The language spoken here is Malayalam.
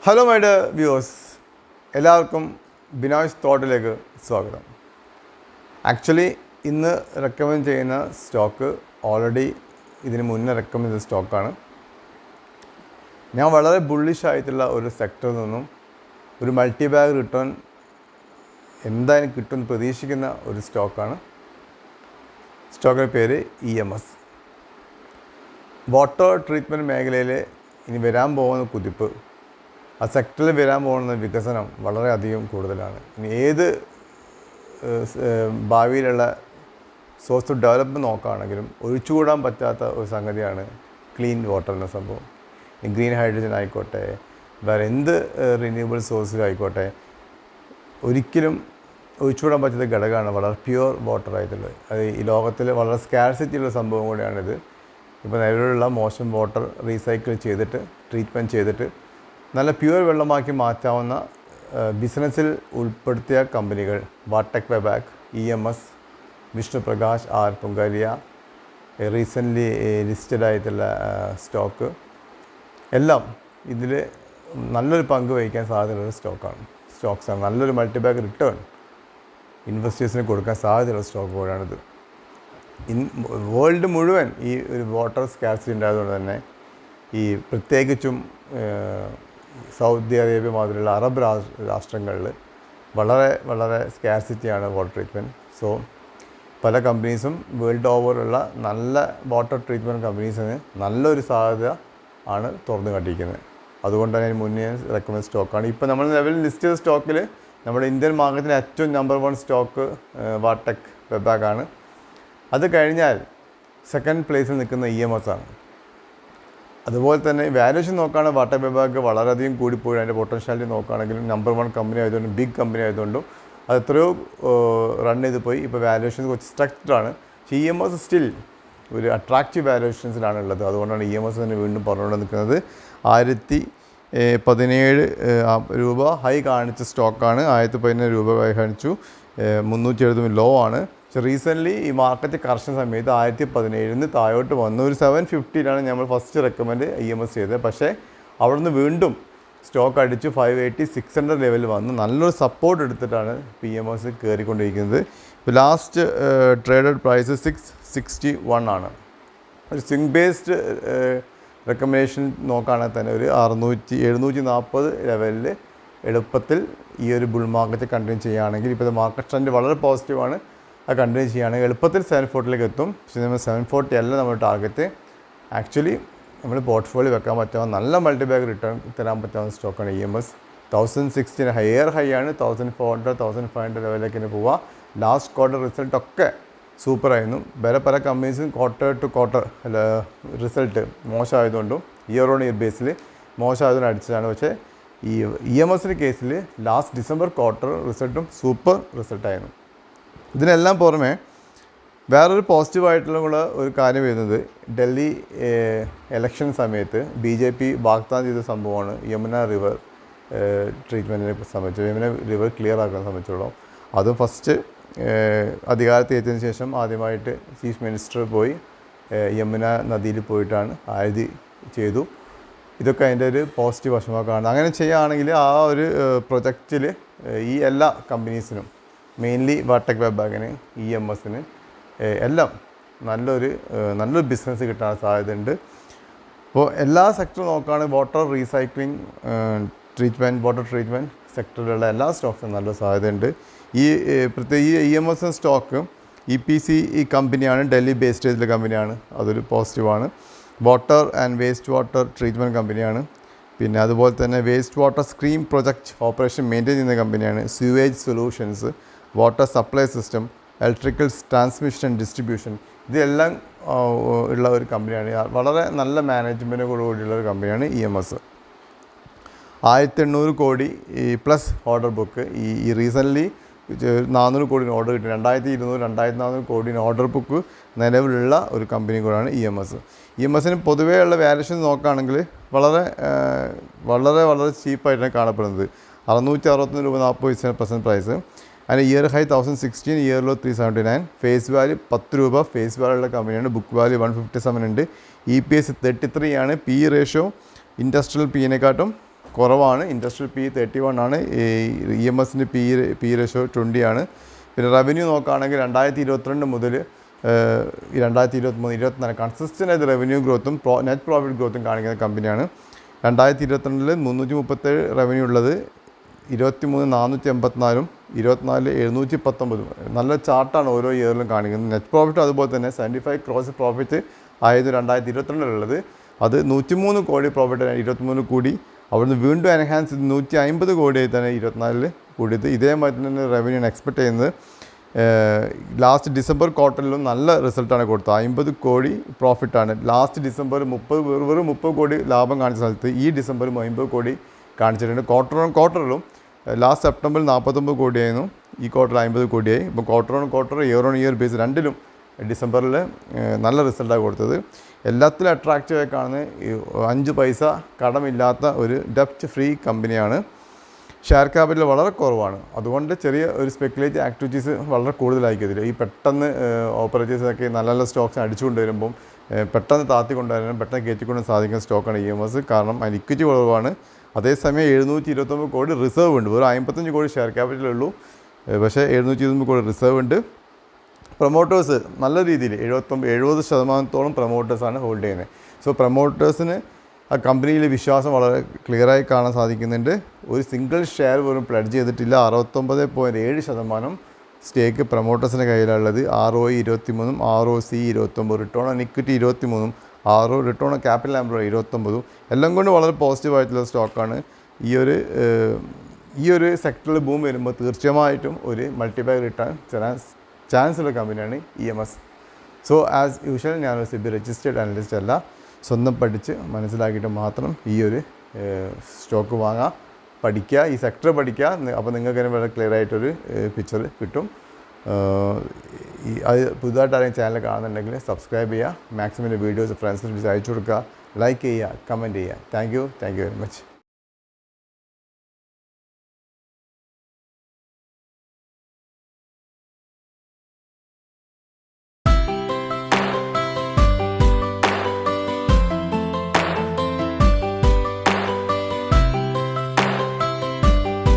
ഹലോ മൈ ഡിയർ വ്യൂവേഴ്സ്, എല്ലാവർക്കും ബിനോയ്സ് തോട്ടിലേക്ക് സ്വാഗതം. ആക്ച്വലി ഇന്ന് റെക്കമെൻഡ് ചെയ്യുന്ന സ്റ്റോക്ക് ഓൾറെഡി ഇതിന് മുന്നേ റെക്കമെൻഡ് ചെയ്ത സ്റ്റോക്കാണ്. ഞാൻ വളരെ ബുള്ളിഷ് ആയിട്ടുള്ള ഒരു സെക്ടറിൽ നിന്നും ഒരു മൾട്ടി ബാഗ് റിട്ടേൺ എന്തായാലും കിട്ടുമെന്ന് പ്രതീക്ഷിക്കുന്ന ഒരു സ്റ്റോക്കാണ്. സ്റ്റോക്കിൻ്റെ പേര് EMS. വാട്ടർ ട്രീറ്റ്മെൻറ്റ് മേഖലയിൽ ഇനി വരാൻ പോകുന്ന കുതിപ്പ്, ആ സെക്ടറിൽ വരാൻ പോകുന്ന വികസനം വളരെയധികം കൂടുതലാണ്. ഇനി ഏത് ഭാവിയിലുള്ള സോഴ്സ് ഓഫ് ഡെവലപ്മെൻറ്റ് നോക്കുകയാണെങ്കിലും ഒഴിച്ചുകൂടാൻ പറ്റാത്ത ഒരു സംഗതിയാണ് ക്ലീൻ വാട്ടർ എന്ന സംഭവം. ഗ്രീൻ ഹൈഡ്രജൻ ആയിക്കോട്ടെ, വേറെ എന്ത് റിന്യൂവബിൾ സോഴ്സിലായിക്കോട്ടെ, ഒരിക്കലും ഒഴിച്ചുകൂടാൻ പറ്റാത്ത ഘടകമാണ് വളരെ പ്യുവർ വാട്ടർ ആയിട്ടുള്ളത്. അത് ഈ ലോകത്തിൽ വളരെ സ്കാർസിറ്റി ഉള്ള സംഭവം കൂടിയാണിത്. ഇപ്പോൾ നിലവിലുള്ള മോശം വാട്ടർ റീസൈക്കിൾ ചെയ്തിട്ട് ട്രീറ്റ്മെൻറ്റ് ചെയ്തിട്ട് നല്ല പ്യുവർ വെള്ളമാക്കി മാറ്റാവുന്ന ബിസിനസ്സിൽ ഉൾപ്പെടുത്തിയ കമ്പനികൾ VA Tech Wabag, EMS, Vishnu Prakash, R Punglia, recently listed ആയിട്ടുള്ള എല്ലാം ഇതിൽ നല്ലൊരു പങ്ക് വഹിക്കാൻ സാധ്യതയുള്ള സ്റ്റോക്സാണ്. നല്ലൊരു മൾട്ടിബാഗ് റിട്ടേൺ ഇൻവെസ്റ്റേഴ്സിന് കൊടുക്കാൻ സാധ്യതയുള്ള സ്റ്റോക്ക് കൂടെയാണിത്. വേൾഡ് മുഴുവൻ ഈ ഒരു വാട്ടർ സ്കാർസിറ്റി ഉണ്ടായതുകൊണ്ട് തന്നെ ഈ പ്രത്യേകിച്ചും സൗദി അറേബ്യ മാതിരിയുള്ള അറബ് രാഷ്ട്രങ്ങളിൽ വളരെ സ്കാർസിറ്റിയാണ് വാട്ടർ ട്രീറ്റ്മെൻറ്റ്. സോ പല കമ്പനീസും വേൾഡ് ഓവറുള്ള നല്ല വാട്ടർ ട്രീറ്റ്മെൻറ്റ് കമ്പനീസിന് നല്ലൊരു സാധ്യത ആണ് തുറന്നു കാട്ടിയിരിക്കുന്നത്. അതുകൊണ്ട് തന്നെ മുന്നേ റെക്കമെൻഡ് സ്റ്റോക്കാണ്. ഇപ്പോൾ നമ്മൾ ലെവലിൽ ലിസ്റ്റ് ചെയ്ത സ്റ്റോക്കിൽ നമ്മുടെ ഇന്ത്യൻ മാർക്കറ്റിലെ ഏറ്റവും നമ്പർ 1 സ്റ്റോക്ക് വാടെക് വെബാക് ആണ്. അത് കഴിഞ്ഞാൽ സെക്കൻഡ് പ്ലേസിൽ നിൽക്കുന്ന EMS ആണ്. അതുപോലെ തന്നെ വാല്യൂഷൻ നോക്കുകയാണെങ്കിൽ വാടെക് വെബാക് വളരെയധികം കൂടിപ്പോയി. അതിൻ്റെ പൊട്ടൻഷ്യാലിറ്റി നോക്കുകയാണെങ്കിലും നമ്പർ 1 കമ്പനി ആയതുകൊണ്ടും ബിഗ് കമ്പനി ആയതുകൊണ്ടും അത് എത്രയോ റൺ ചെയ്ത് പോയി. ഇപ്പോൾ വാല്യൂഷൻ കുറച്ച് സ്ട്രക്ചറാണ്. പക്ഷേ EMS സ്റ്റിൽ ഒരു അട്രാക്റ്റീവ് വാല്യൂഷൻസിലാണ് ഉള്ളത്. അതുകൊണ്ടാണ് EMS തന്നെ വീണ്ടും പറഞ്ഞുകൊണ്ട് നിൽക്കുന്നത്. 1017 രൂപ ഹൈ കാണിച്ച സ്റ്റോക്കാണ്. 1017 രൂപ ഹൈ കാണിച്ചു. 370 ലോ ആണ്. പക്ഷേ റീസെൻ്റ്ലി ഈ മാർക്കറ്റ് കറക്ഷൻ സമയത്ത് 1017 താഴോട്ട് വന്നു. ഒരു 750 നമ്മൾ ഫസ്റ്റ് റെക്കമെൻഡ് EMS ചെയ്തത്. പക്ഷേ അവിടെ നിന്ന് വീണ്ടും സ്റ്റോക്ക് അടിച്ച് 580, 600 ലെവലിൽ വന്ന് നല്ലൊരു സപ്പോർട്ട് എടുത്തിട്ടാണ് EMS കയറിക്കൊണ്ടിരിക്കുന്നത്. ഇപ്പോൾ ലാസ്റ്റ് ട്രേഡഡ് പ്രൈസ് 661 ആണ്. ഒരു സ്വിംഗ് ബേസ്ഡ് റെക്കമെൻഡേഷൻ നോക്കുകയാണെങ്കിൽ തന്നെ ഒരു 740 ലെവലിൽ എളുപ്പത്തിൽ ഈ ഒരു ബുൾ മാർക്കറ്റ് കണ്ടിന്യൂ ചെയ്യുകയാണെങ്കിൽ, ഇപ്പോഴത്തെ മാർക്കറ്റ് ട്രെൻഡ് വളരെ പോസിറ്റീവാണ്. അത് കണ്ടിന്യൂ ചെയ്യുകയാണെങ്കിൽ എളുപ്പത്തിൽ 740 എത്തും. പക്ഷേ നമ്മൾ 740 അല്ല നമ്മുടെ ടാർഗറ്റ്. ആക്ച്വലി നമ്മൾ പോർട്ട്ഫോളിയോ വെക്കാൻ പറ്റാവുന്ന നല്ല മൾട്ടിബാഗ് റിട്ടേൺ തരാൻ പറ്റാവുന്ന സ്റ്റോക്കാണ് EMS. 1060 ഹയർ ഹൈ ആണ്. 1400, 1500 ലെവലിലേക്ക് തന്നെ പോവുക. ലാസ്റ്റ് ക്വാർട്ടർ റിസൾട്ടൊക്കെ സൂപ്പറായിരുന്നു. വേറെ പല കമ്പനീസും ക്വാർട്ടർ ടു ക്വാർട്ടർ റിസൾട്ട് മോശമായതുകൊണ്ടും ഇയർ ഓൺ ഇയർ ബേസിൽ മോശമായതുകൊണ്ട് അടിച്ചതാണ്. പക്ഷേ ഈ EMSൻ്റെ കേസിൽ ലാസ്റ്റ് ഡിസംബർ ക്വാർട്ടർ റിസൾട്ടും സൂപ്പർ റിസൾട്ടായിരുന്നു. ഇതിനെല്ലാം പുറമെ വേറൊരു പോസിറ്റീവായിട്ടുള്ള ഒരു കാര്യം വരുന്നത്, ഡൽഹി ഇലക്ഷൻ സമയത്ത് BJP വാഗ്ദാനം ചെയ്ത സംഭവമാണ് യമുന റിവർ ട്രീറ്റ്മെൻറ്റിനെ സംബന്ധിച്ച്, യമുന റിവർ ക്ലിയർ ആക്കാൻ സംബന്ധിച്ചോളം. അതും ഫസ്റ്റ് അധികാരത്തിൽ ശേഷം ആദ്യമായിട്ട് ചീഫ് മിനിസ്റ്റർ പോയി യമുന നദിയിൽ പോയിട്ടാണ് ആരതി ചെയ്തു. ഇതൊക്കെ അതിൻ്റെ ഒരു പോസിറ്റീവ് വശമാക്കാണ്. അങ്ങനെ ചെയ്യുകയാണെങ്കിൽ ആ ഒരു പ്രൊജക്റ്റിൽ ഈ എല്ലാ കമ്പനീസിനും, മെയിൻലി വാടെക് വെബാകിന്, EMSന് എല്ലാം നല്ലൊരു ബിസിനസ് കിട്ടാൻ സാധ്യതയുണ്ട്. അപ്പോൾ എല്ലാ സെക്ടറും നോക്കുകയാണെങ്കിൽ വാട്ടർ റീസൈക്ലിംഗ് വാട്ടർ ട്രീറ്റ്മെൻറ്റ് സെക്ടറിലുള്ള എല്ലാ സ്റ്റോക്സും നല്ല സാധ്യതയുണ്ട്. പ്രത്യേകിച്ച് EMS സ്റ്റോക്ക് EPC കമ്പനിയാണ്, ഡൽഹി ബേസ്ഡ് ആയിട്ടുള്ള കമ്പനിയാണ്. അതൊരു പോസിറ്റീവാണ്. Water and waste water treatment കമ്പനിയാണ്. പിന്നെ അതുപോലെ തന്നെ waste water scheme project operation maintain ചെയ്യുന്ന കമ്പനിയാണ്. Sewage solutions, water supply system, electrical transmission and distribution, ഇതെല്ലാം ഉള്ള ഒരു കമ്പനിയാണ്. വളരെ നല്ല മാനേജ്മെൻറ്റോട് കൂടിയുള്ള ഒരു കമ്പനിയാണ് EMS. 1800 കോടി പ്ലസ് ഓർഡർ ബുക്ക്. ഈ റീസെൻ്റ്ലി 400 കോടിന് ഓർഡർ കിട്ടി. 2200, 2400 കോടിന് ഓർഡർ ബുക്ക് നിലവിലുള്ള ഒരു കമ്പനി കൂടാണ് EMS. EMSന് പൊതുവേ ഉള്ള വാല്യൂഷൻ നോക്കുകയാണെങ്കിൽ വളരെ ചീപ്പായിട്ടാണ് കാണപ്പെടുന്നത്. 661 രൂപ 40 പൈസ പ്രസൻറ്റ് പ്രൈസ്. അതിന് year high 1016, year low 379. Face value 10 രൂപ ഫേസ് വാല്യൂ ഉള്ള കമ്പനിയാണ്. ബുക്ക് വാല്യൂ 157 ഉണ്ട്. EPS 33 ആണ്. PE റേഷ്യോ ഇൻഡസ്ട്രിയൽ PEനെക്കാട്ടും കുറവാണ്. ഇൻഡസ്ട്രിയൽ PE 31 ആണ്. EMSൻ്റെ PE റേഷ്യോ 20 ആണ്. പിന്നെ റവന്യൂ നോക്കുകയാണെങ്കിൽ 2022 മുതൽ 2023, 24 കൺസിസ്റ്റൻ്റ് ആയിട്ട് റവന്യൂ ഗ്രോത്തും നെറ്റ് പ്രോഫിറ്റ് ഗ്രോത്തും കാണിക്കുന്ന കമ്പനിയാണ്. 2022 337 റവന്യൂ ഉള്ളത്, 23 484, 24 719. നല്ല ചാർട്ടാണ് ഓരോ ഇയറിലും കാണിക്കുന്നത്. നെറ്റ് പ്രോഫിറ്റ് അതുപോലെ തന്നെ 75 crores പ്രോഫിറ്റ് ആയത് 2022 അത് 103 കോടി പ്രോഫിറ്റ് 23 കൂടി. അവിടുന്ന് വീണ്ടും എൻഹാൻസ് 150 കോടിയായി തന്നെ 24 കൂടിയത്. ഇതേമാതിരി തന്നെ റവന്യൂ എക്സ്പെക്ട് ചെയ്യുന്നത്. ലാസ്റ്റ് ഡിസംബർ ക്വാർട്ടറിലും നല്ല റിസൾട്ടാണ് കൊടുത്തത്. 50 കോടി പ്രോഫിറ്റാണ്. ലാസ്റ്റ് ഡിസംബർ 30 കോടി ലാഭം കാണിച്ച സ്ഥലത്ത് ഈ ഡിസംബർ 50 കോടി കാണിച്ചിട്ടുണ്ട്. ക്വാർട്ടറിലും ലാസ്റ്റ് സെപ്റ്റംബറിൽ 49 കോടിയായിരുന്നു, ഈ ക്വാർട്ടർ 50 കോടിയായി. ഇപ്പോൾ quarter year on year base രണ്ടിലും ഡിസംബറിൽ നല്ല റിസൾട്ടാണ് കൊടുത്തത്. എല്ലാത്തിലും അട്രാക്റ്റീവായി കാണുന്ന 5 പൈസ കടമില്ലാത്ത ഒരു ഡെപ്റ്റ് ഫ്രീ കമ്പനിയാണ്. ഷെയർ ക്യാപിറ്റൽ വളരെ കുറവാണ്. അതുകൊണ്ട് ചെറിയ ഒരു സ്പെക്കുലേറ്റീവ് ആക്ടിവിറ്റീസ് വളരെ കൂടുതലായിരിക്കും. ഈ പെട്ടെന്ന് ഓപ്പറേറ്റേഴ്സൊക്കെ നല്ല നല്ല സ്റ്റോക്സ് അടിച്ചുകൊണ്ട് വരുമ്പം പെട്ടെന്ന് താത്തി കൊണ്ടുവരാനും പെട്ടെന്ന് കയറ്റിക്കൊണ്ടും സാധിക്കുന്ന സ്റ്റോക്കാണ് EMS. കാരണം അതിന് ഇക്വിറ്റി കുറവാണ്. അതേസമയം 729 കോടി റിസർവ് ഉണ്ട്. വെറും 55 കോടി ഷെയർ ക്യാപിറ്റലേ ഉള്ളൂ, പക്ഷേ 729 കോടി റിസർവ് ഉണ്ട്. പ്രൊമോട്ടേഴ്സ് നല്ല രീതിയിൽ 70% പ്രൊമോട്ടേഴ്സാണ് ഹോൾഡ് ചെയ്യുന്നത്. സോ പ്രൊമോട്ടേഴ്സിന് ആ കമ്പനിയിലെ വിശ്വാസം വളരെ ക്ലിയറായി കാണാൻ സാധിക്കുന്നുണ്ട്. ഒരു സിംഗിൾ ഷെയർ പോലും പ്ലെഡ്ജ് ചെയ്തിട്ടില്ല. 69.7% സ്റ്റേക്ക് പ്രൊമോട്ടേഴ്സിൻ്റെ കയ്യിലുള്ളത്. ROE 23, ROC 29, return on equity 23, return on capital employ 29. എല്ലാം കൊണ്ട് വളരെ പോസിറ്റീവായിട്ടുള്ള സ്റ്റോക്കാണ്. ഈ ഒരു സെക്ടറിൽ ബൂം വരുമ്പോൾ തീർച്ചയായിട്ടും ഒരു മൾട്ടിബാഗ് റിട്ടേൺ തരാൻ ചാൻസ് ഉള്ള കമ്പനിയാണ് EMS. സോ ആസ് യൂഷ്വൽ ഞാനൊരു SEBI രജിസ്റ്റേർഡ് അനലിസ്റ്റ് അല്ല. സ്വന്തം പഠിച്ച് മനസ്സിലാക്കിയിട്ട് മാത്രം ഈ ഒരു സ്റ്റോക്ക് വാങ്ങുക, പഠിക്കുക, ഈ സെക്ടർ പഠിക്കുക. അപ്പോൾ നിങ്ങൾക്ക് തന്നെ വളരെ ക്ലിയർ ആയിട്ടൊരു പിക്ചർ കിട്ടും. അത് പുതുതായിട്ട് ആരെങ്കിലും ചാനൽ കാണുന്നുണ്ടെങ്കിൽ സബ്സ്ക്രൈബ് ചെയ്യുക, മാക്സിമം വീഡിയോസ് ഫ്രണ്ട്സിന് അയച്ചു കൊടുക്കുക, ലൈക്ക് ചെയ്യുക, കമൻറ്റ് ചെയ്യുക. Thank you very much.